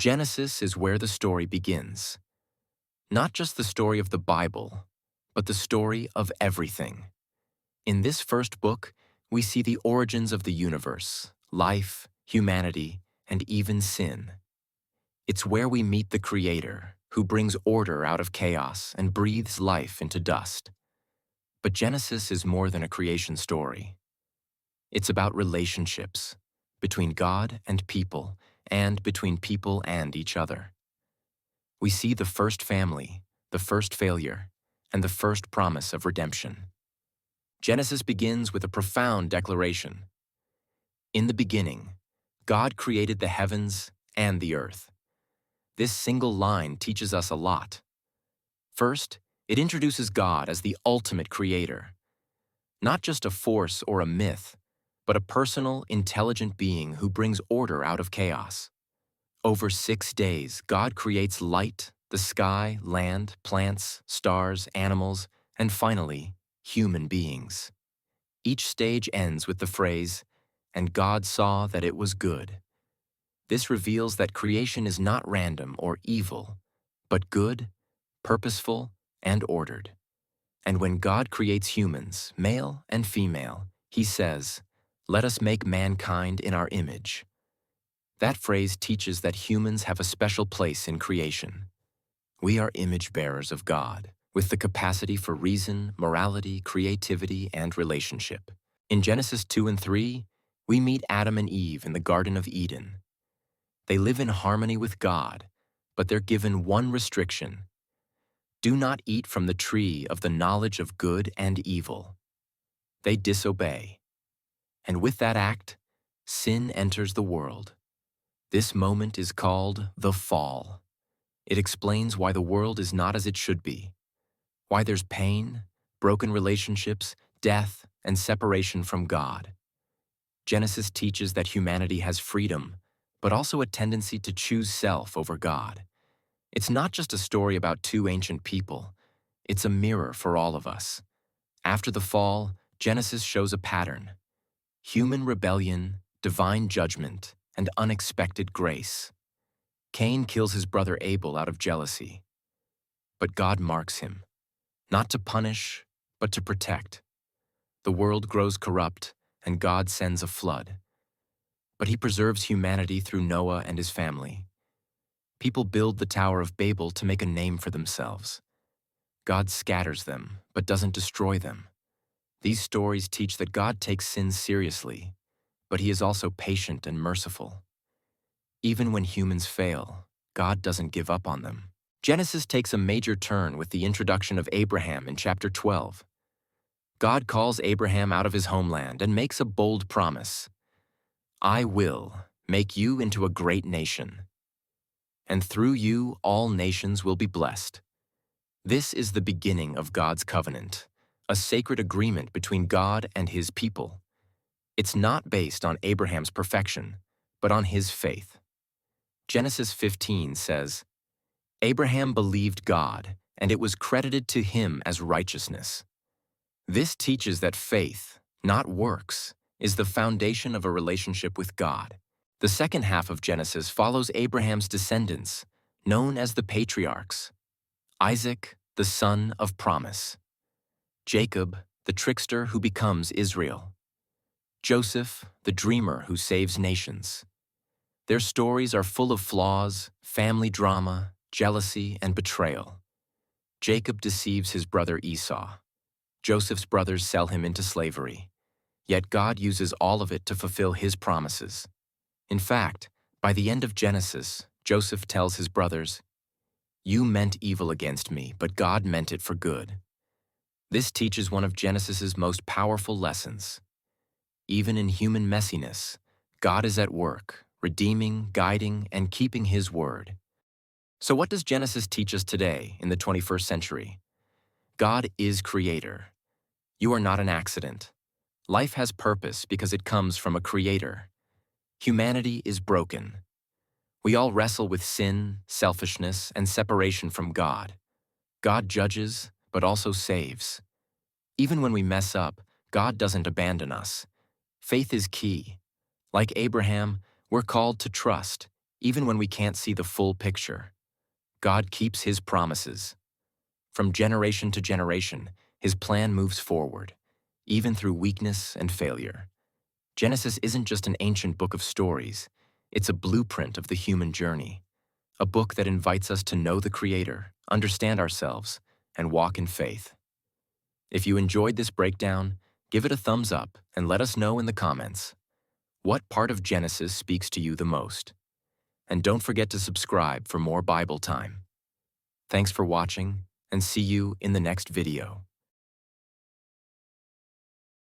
Genesis is where the story begins. Not just the story of the Bible, but the story of everything. In this first book, we see the origins of the universe, life, humanity, and even sin. It's where we meet the Creator, who brings order out of chaos and breathes life into dust. But Genesis is more than a creation story. It's about relationships, between God and people, and between people and each other. We see the first family, the first failure, and the first promise of redemption. Genesis begins with a profound declaration. In the beginning, God created the heavens and the earth. This single line teaches us a lot. First, it introduces God as the ultimate creator. Not just a force or a myth, but a personal, intelligent being who brings order out of chaos. Over 6 days, God creates light, the sky, land, plants, stars, animals, and finally, human beings. Each stage ends with the phrase, "And God saw that it was good." This reveals that creation is not random or evil, but good, purposeful, and ordered. And when God creates humans, male and female, He says, "Let us make mankind in our image." That phrase teaches that humans have a special place in creation. We are image bearers of God, with the capacity for reason, morality, creativity, and relationship. In Genesis 2 and 3, we meet Adam and Eve in the Garden of Eden. They live in harmony with God, but they're given one restriction: do not eat from the tree of the knowledge of good and evil. They disobey. And with that act, sin enters the world. This moment is called the Fall. It explains why the world is not as it should be, why there's pain, broken relationships, death, and separation from God. Genesis teaches that humanity has freedom, but also a tendency to choose self over God. It's not just a story about two ancient people. It's a mirror for all of us. After the fall, Genesis shows a pattern: human rebellion, divine judgment, and unexpected grace. Cain kills his brother Abel out of jealousy. But God marks him, not to punish, but to protect. The world grows corrupt, and God sends a flood. But He preserves humanity through Noah and his family. People build the Tower of Babel to make a name for themselves. God scatters them, but doesn't destroy them. These stories teach that God takes sin seriously, but He is also patient and merciful. Even when humans fail, God doesn't give up on them. Genesis takes a major turn with the introduction of Abraham in chapter 12. God calls Abraham out of his homeland and makes a bold promise: "I will make you into a great nation, and through you all nations will be blessed." This is the beginning of God's covenant, a sacred agreement between God and His people. It's not based on Abraham's perfection, but on his faith. Genesis 15 says, "Abraham believed God, and it was credited to him as righteousness." This teaches that faith, not works, is the foundation of a relationship with God. The second half of Genesis follows Abraham's descendants, known as the patriarchs: Isaac, the son of promise; Jacob, the trickster who becomes Israel; Joseph, the dreamer who saves nations. Their stories are full of flaws, family drama, jealousy, and betrayal. Jacob deceives his brother Esau. Joseph's brothers sell him into slavery. Yet God uses all of it to fulfill His promises. In fact, by the end of Genesis, Joseph tells his brothers, "You meant evil against me, but God meant it for good." This teaches one of Genesis's most powerful lessons. Even in human messiness, God is at work, redeeming, guiding, and keeping His word. So what does Genesis teach us today in the 21st century? God is creator. You are not an accident. Life has purpose because it comes from a creator. Humanity is broken. We all wrestle with sin, selfishness, and separation from God. God judges, but also saves. Even when we mess up, God doesn't abandon us. Faith is key. Like Abraham, we're called to trust, Even when we can't see the full picture, God keeps His promises. From generation to generation, His plan moves forward, even through weakness and failure. Genesis isn't just an ancient book of stories, it's a blueprint of the human journey, a book that invites us to know the Creator, understand ourselves, and walk in faith. If you enjoyed this breakdown, give it a thumbs up and let us know in the comments. What part of Genesis speaks to you the most? And don't forget to subscribe for more Bible time. Thanks for watching, and see you in the next video.